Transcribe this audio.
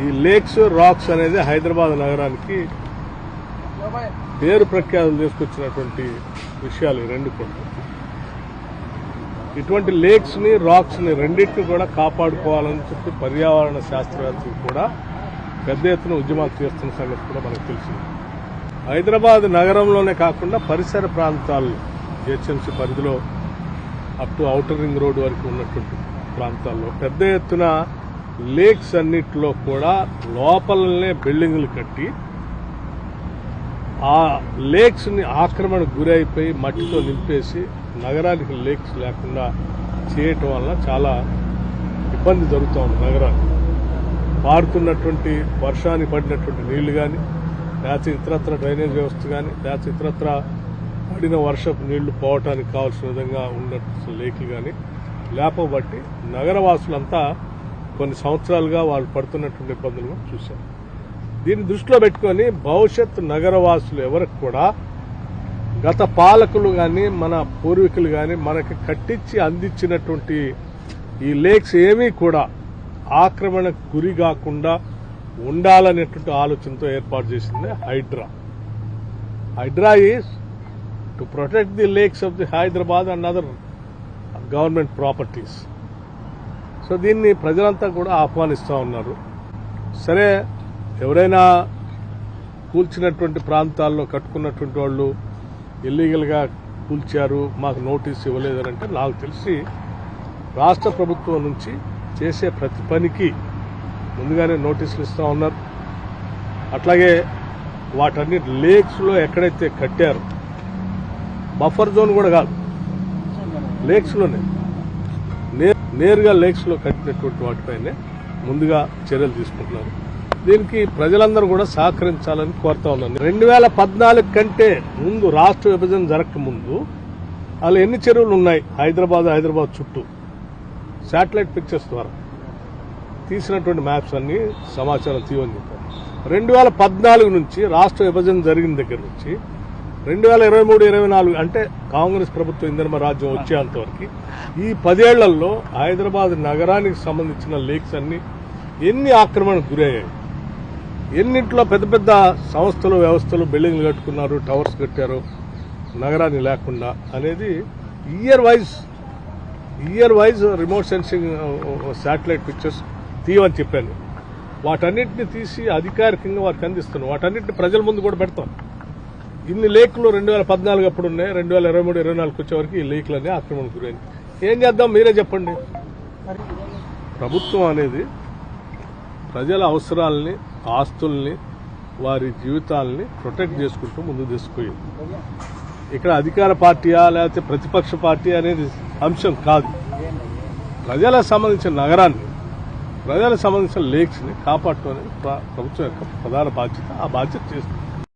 ఈ lakes racks అనేది హైదరాబాద్ నగరానికి పేరు ప్రఖ్యాతులు తీసుకొచ్చినటువంటి విషయాలు ఈ రెండు కూడా. ఇటువంటి లేక్స్ ని రాక్స్ ని రెండింటిని కూడా కాపాడుకోవాలని చెప్పి పర్యావరణ శాస్త్రవేత్తలు కూడా పెద్ద ఎత్తున ఉద్యమాలు చేస్తున్న సంగతి కూడా మనకు తెలిసింది. హైదరాబాద్ నగరంలోనే కాకుండా పరిసర ప్రాంతాల్లో జిహెచ్ఎంసీ పరిధిలో up to outer ring road వరకు ఉన్నటువంటి ప్రాంతాల్లో పెద్ద ఎత్తున లేక్స్ అన్నిటిలో కూడా లోపలనే బిల్డింగులు కట్టి ఆ లేక్స్ ని ఆక్రమణకు గురైపోయి మట్టితో నింపేసి నగరానికి లేక్స్ లేకుండా చేయటం వల్ల చాలా ఇబ్బంది జరుగుతూ ఉంది. నగరానికి పారుతున్నటువంటి వర్షానికి పడినటువంటి నీళ్లు కానీ, లేకపోతే ఇతరత్ర డ్రైనేజ్ వ్యవస్థ కానీ, లేకపోతే ఇతరత్ర పడిన వర్షపు నీళ్లు పోవటానికి కావాల్సిన విధంగా ఉన్నటువంటి లేకులు కానీ లేపబట్టి నగరవాసులంతా కొన్ని సంవత్సరాలుగా వాళ్ళు పడుతున్నటువంటి ఇబ్బందులు చూశారు. దీన్ని దృష్టిలో పెట్టుకుని భవిష్యత్ నగరవాసులు ఎవరికి కూడా గత పాలకులు కానీ మన పూర్వీకులు కానీ మనకి కట్టించి అందించినటువంటి ఈ లేక్స్ ఏమీ కూడా ఆక్రమణకు గురి కాకుండా ఉండాలనేటువంటి ఆలోచనతో ఏర్పాటు చేసింది Hydraa. Hydraa is to protect the lakes of the Hyderabad and other government properties. So దీన్ని ప్రజలంతా కూడా ఆహ్వానిస్తూ ఉన్నారు. సరే, ఎవరైనా కూల్చినటువంటి ప్రాంతాల్లో కట్టుకున్నటువంటి వాళ్ళు ఇల్లీగల్గా కూల్చారు, మాకు నోటీస్ ఇవ్వలేదనంటే నాకు తెలిసి రాష్ట్ర ప్రభుత్వం నుంచి చేసే ప్రతి పనికి ముందుగానే నోటీసులు ఇస్తూ ఉన్నారు. అట్లాగే వాటన్నిటి లేక్స్లో ఎక్కడైతే కట్టారో బఫర్ జోన్ కూడా కాదు, లేక్స్లోనే నేరుగా లేక్స్లో కట్టినటువంటి వాటిపైనే ముందుగా చర్యలు తీసుకుంటున్నారు. దీనికి ప్రజలందరూ కూడా సహకరించాలని కోరుతా ఉన్నాను. 2014 కంటే ముందు రాష్ట్ర విభజన జరగకముందు అలా ఎన్ని చెరువులు ఉన్నాయి హైదరాబాద్ చుట్టూ శాటిలైట్ పిక్చర్స్ ద్వారా తీసినటువంటి మ్యాప్స్ అన్ని సమాచారం తీయని చెప్పారు. 2014 నుంచి రాష్ట్ర విభజన జరిగిన దగ్గర నుంచి 2023-24 అంటే కాంగ్రెస్ ప్రభుత్వం ఇంధన రాజ్యం వచ్చేంతవరకు ఈ 10 ఏళ్లలో హైదరాబాద్ నగరానికి సంబంధించిన లేక్స్ అన్ని ఎన్ని ఆక్రమణకు గురయ్యాయి, ఎన్నింటిలో పెద్ద పెద్ద సంస్థలు వ్యవస్థలు బిల్డింగ్లు కట్టుకున్నారు, టవర్స్ కట్టారు నగరాన్ని లేకుండా అనేది year wise remote sensing satellite pictures తీయమని చెప్పాను. వాటన్నింటినీ తీసి అధికారికంగా వారికి అందిస్తున్నాం. వాటన్నింటినీ ప్రజల ముందు కూడా పెడతాం. ఇన్ని లేకులు 2014 అప్పుడు ఉన్నాయి, 2023-24 వచ్చేవరకు ఈ లేకులన్నీ ఆక్రమణకు గురైంది. ఏం చేద్దాం మీరే చెప్పండి. ప్రభుత్వం అనేది ప్రజల అవసరాలని, ఆస్తుల్ని, వారి జీవితాలని ప్రొటెక్ట్ చేసుకుంటూ ముందుకు తీసుకుపోయింది. ఇక్కడ అధికార పార్టీయా లేకపోతే ప్రతిపక్ష పార్టీ అనేది అంశం కాదు. ప్రజలకు సంబంధించిన నగరాన్ని, ప్రజలకు సంబంధించిన లేక్స్ ని కాపాడటం అనేది ప్రభుత్వం యొక్క ప్రధాన బాధ్యత. ఆ బాధ్యత చేస్తుంది.